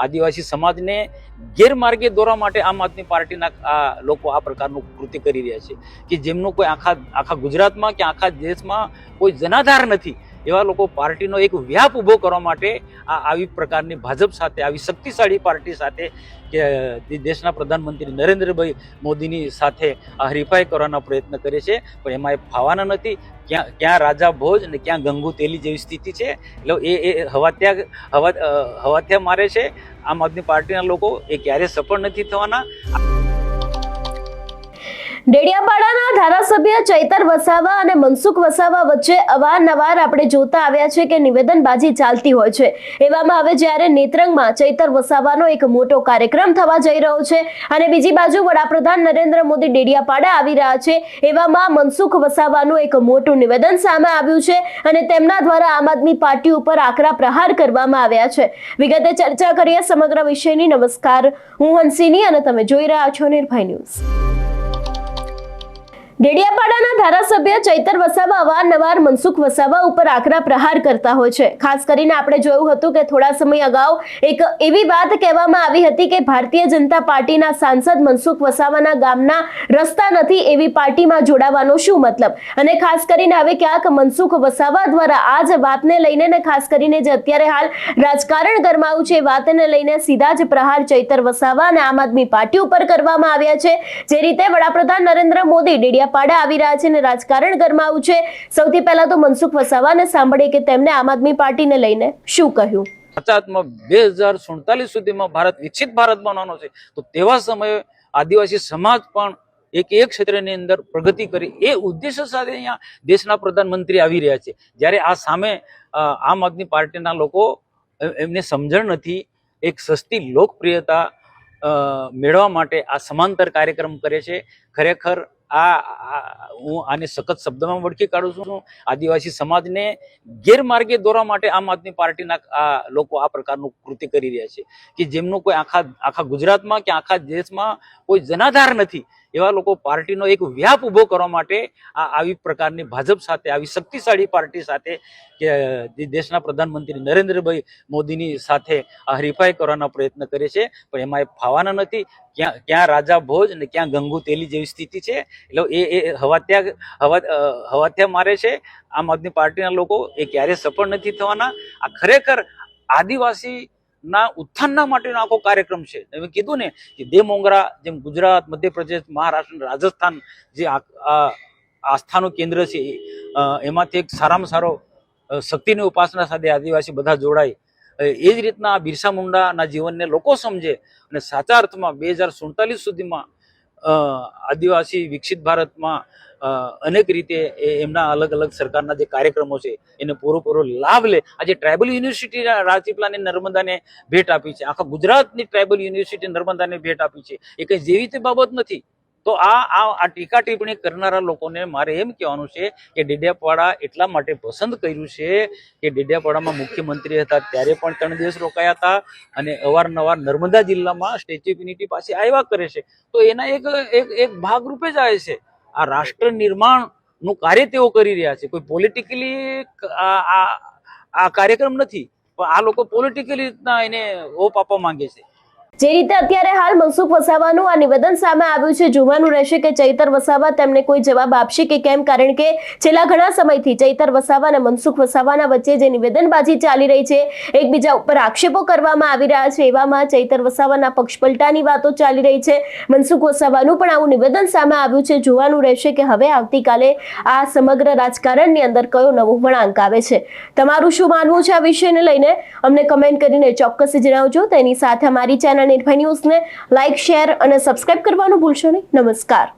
આદિવાસી સમાજને ગેરમાર્ગે દોરવા માટે આમ આદમી પાર્ટીના આ લોકો આ પ્રકારનું કૃત્ય કરી રહ્યા છે કે જેમનું કોઈ આખા ગુજરાતમાં કે આખા દેશમાં કોઈ જનાધાર નથી. એવા લોકો પાર્ટીનો એક વ્યાપ ઊભો કરવા માટે આવી પ્રકારની ભાજપ સાથે, આવી શક્તિશાળી પાર્ટી સાથે કે દેશના પ્રધાનમંત્રી નરેન્દ્રભાઈ મોદીની સાથે હરીફાઈ કરવાના પ્રયત્ન કરે છે, પણ એમાં એ ફાવાના નથી. ક્યાં રાજા ભોજ અને ક્યાં ગંગુ તેલી જેવી સ્થિતિ છે. એટલે એ હવાત્યા મારે છે આમ આદમી પાર્ટીના લોકો. એ ક્યારે સફળ નથી થવાના. ડેડિયાપાડાના ધારાસભ્ય ચૈતર વસાવા અને મનસુખ વસાવા વચ્ચે અવારનવાર આપણે જોતા આવ્યા છે કે નિવેદનબાજી ચાલતી હોય છે. એવામાં હવે જ્યારે નેત્રંગમાં ચૈતર વસાવાનો એક મોટો કાર્યક્રમ થવા જઈ રહ્યો છે અને બીજી બાજુ વડાપ્રધાન નરેન્દ્ર મોદી ડેડિયાપાડા આવી રહ્યા છે, એવામાં મનસુખ વસાવાનું એક મોટું નિવેદન સામે આવ્યું છે અને તેમના દ્વારા આમ આદમી પાર્ટી ઉપર આકરા પ્રહાર કરવામાં આવ્યા છે. વિગતે ચર્ચા કરીએ સમગ્ર વિષયની. નમસ્કાર, હું હંસિની અને તમે જોઈ રહ્યા છો નિર્ભય ન્યૂઝ. ડેડિયાપાડાના ધારાસભ્ય ચૈતર વસાવા અવારનવાર મનસુખ વસાવા ઉપર આકરા પ્રહાર કરતા હોય છે. ખાસ કરીને આપણે જોયું હતું કે થોડા સમય અગાઉ એક એવી વાત કહેવામાં આવી હતી કે ભારતીય જનતા પાર્ટીના સાંસદ મનસુખ વસાવાના ગામના રસ્તા નથી, એવી પાર્ટીમાં જોડાવાનો શું મતલબ? અને ખાસ કરીને હવે ક્યાંક મનસુખ વસાવા દ્વારા આ જ વાતને લઈને ને ખાસ કરીને જે અત્યારે હાલ રાજકારણ ગરમાયું છે, વાતને લઈને સીધા જ પ્રહાર ચૈતર વસાવા અને આમ આદમી પાર્ટી ઉપર કરવામાં આવ્યા છે. જે રીતે વડાપ્રધાન નરેન્દ્ર મોદી ડેડિયાપાડા આવી રહ્યા છે અને રાજકારણ ગરમાવું છે. સૌથી પહેલા તો મનસુખ વસાવાને સાંભળીએ કે તેમણે આમ આદમી પાર્ટીને લઈને શું કહ્યું. 2047 સુધીમાં ભારત વિકસિત ભારત બનવાનો છે, તો તેવા સમયે આદિવાસી સમાજ પણ એક ક્ષેત્રની અંદર પ્રગતિ કરી એ ઉદ્દેશ્ય સાથે અહીંયા દેશના પ્રધાનમંત્રી આવી રહ્યા છે. જ્યારે આ સામે આમ આદમી પાર્ટીના લોકો એમને સમજણ નથી. એક સસ્તી લોકપ્રિયતા મેળવવા માટે આ સમાંતર કાર્યક્રમ કરે છે. ખરેખર હું આને સખત શબ્દમાં વળખી કાઢું છું. આદિવાસી સમાજને ગેરમાર્ગે દોરવા માટે આમ આદમી પાર્ટીના આ લોકો આ પ્રકારનું કૃત્ય કરી રહ્યા છે કે જેમનું કોઈ આખા ગુજરાતમાં કે આખા દેશમાં કોઈ જનાધાર નથી. એવા લોકો પાર્ટીનો એક વ્યાપ ઊભો કરવા માટે આવી પ્રકારની ભાજપ સાથે, આવી શક્તિશાળી પાર્ટી સાથે કે દેશના પ્રધાનમંત્રી નરેન્દ્રભાઈ મોદીની સાથે હરીફાઈ કરવાના પ્રયત્ન કરે છે, પણ એમાં એ ફાવાના નથી. ક્યાં રાજા ભોજ અને ક્યાં ગંગુ તેલી જેવી સ્થિતિ છે. એટલે એ હવાત્યા મારે છે આમ આદમી પાર્ટીના લોકો. એ ક્યારે સફળ નથી થવાના. આ ખરેખર આદિવાસી ના ઉત્થાનના માટેનો આખો કાર્યક્રમ છે. મેં કીધું ને કે દેવમોગરા જેમ ગુજરાત, મધ્યપ્રદેશ, મહારાષ્ટ્ર, રાજસ્થાન જે આસ્થાનું કેન્દ્ર છે, એમાંથી એક સારામાં સારો શક્તિની ઉપાસના સાથે આદિવાસી બધા જોડાય. એ જ રીતના બિરસા મુંડાના જીવનને લોકો સમજે અને સાચા અર્થમાં 2047 સુધીમાં આદિવાસી વિકસિત ભારતમાં અનેક રીતે એમના અલગ અલગ સરકારના જે કાર્યક્રમો છે એને પૂરો લાભ લે. આજે ટ્રાઇબલ યુનિવર્સિટી રાજપીપળાને નર્મદાને ભેટ આપી છે. આખા ગુજરાતની ટ્રાઇબલ યુનિવર્સિટી નર્મદાને ભેટ આપી છે. એ કઈ જેવી તે બાબત નથી. તો આ ટીકા ટિપ્પણી કરનારા લોકોને મારે એમ કહેવાનું છે કે ડેડિયાપાડા એટલા માટે પસંદ કર્યું છે કે ડેડિયાપાડામાં મુખ્યમંત્રી હતા ત્યારે પણ 3 દિવસ રોકાયા હતા અને અવારનવાર નર્મદા જિલ્લામાં સ્ટેચ્યુ ઓફ યુનિટી પાસે આવ્યા કરે છે. તો એના એક ભાગરૂપે જ આવે છે. આ રાષ્ટ્ર નિર્માણનું કાર્ય તેઓ કરી રહ્યા છે. કોઈ પોલિટિકલી આ કાર્યક્રમ નથી, પણ આ લોકો પોલિટિકલી રીતના એને ઓપ આપવા માંગે છે. જે રીતે અત્યારે હાલ મનસુખ વસાવાનું આ નિવેદન સામે આવ્યું છે, જોવાનું રહેશે કે ચૈતર વસાવા તેમને કોઈ જવાબ આપશે કે કેમ. કારણ કે છેલ્લા ઘણા સમયથી ચૈતર વસાવા અને મનસુખ વસાવાના વચ્ચે જે નિવેદનબાજી ચાલી રહી છે, એકબીજા ઉપર આક્ષેપો કરવામાં આવી રહ્યા છે, એવામાં ચૈતર વસાવાના પક્ષપલટાની વાતો ચાલી રહી છે. મનસુખ વસાવાનું પણ આવું નિવેદન સામે આવ્યું છે. જોવાનું રહેશે કે હવે આવતીકાલે આ સમગ્ર રાજકારણની અંદર કયો નવો વળાંક આવે છે. તમારું શું માનવું છે આ વિષયને લઈને અમને કમેન્ટ કરીને ચોક્કસ જણાવજો. તેની સાથે અમારી ચેનલ નિર્ભય ન્યૂઝને લાઇક, શેર અને સબસ્ક્રાઇબ કરવાનું ભૂલશો નહીં. નમસ્કાર.